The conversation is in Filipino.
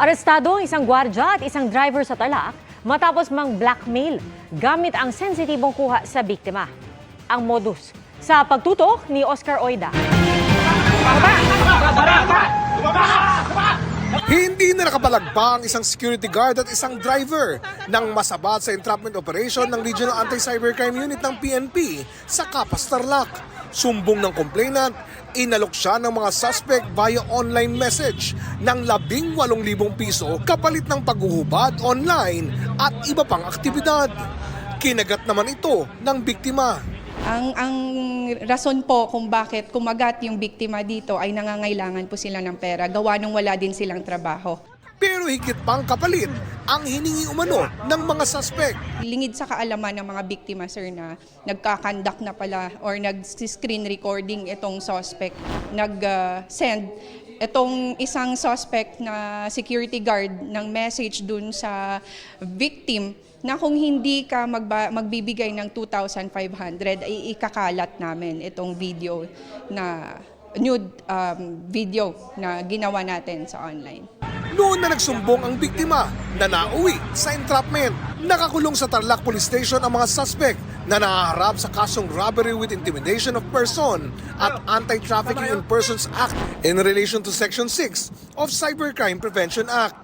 Arestado ang isang gwardya at isang driver sa Tarlac matapos mang blackmail gamit ang sensitibong kuha sa biktima. Ang modus sa pagtutok ni Oscar Oida. Hindi na nakapalagpa ang isang security guard at isang driver nang masabat sa entrapment operation ng Regional Anti-Cybercrime Unit ng PNP sa Capas, Tarlac. Sumbong ng complainant, inalok siya ng mga suspect via online message ng 18,000 piso kapalit ng paghuhubad online at iba pang aktibidad. Kinagat naman ito ng biktima. Ang rason po kung bakit kumagat yung biktima dito ay nangangailangan po sila ng pera, gawa nung wala din silang trabaho. Pero higit pang kapalit ang hiningi umano ng mga suspect. Lingid sa kaalaman ng mga biktima, sir, na nagkakandak na pala or nag-screen recording itong suspect, nag-send itong isang suspect na security guard ng message dun sa victim na kung hindi ka magbibigay ng 2,500 ay ikakalat namin itong video na nude video na ginawa natin sa online. Noon na nagsumbong ang biktima na nauwi sa entrapment. Nakakulong sa Tarlac Police Station ang mga suspect na nahaharap sa kasong robbery with intimidation of person at Anti-Trafficking in Persons Act in relation to Section 6 of Cybercrime Prevention Act.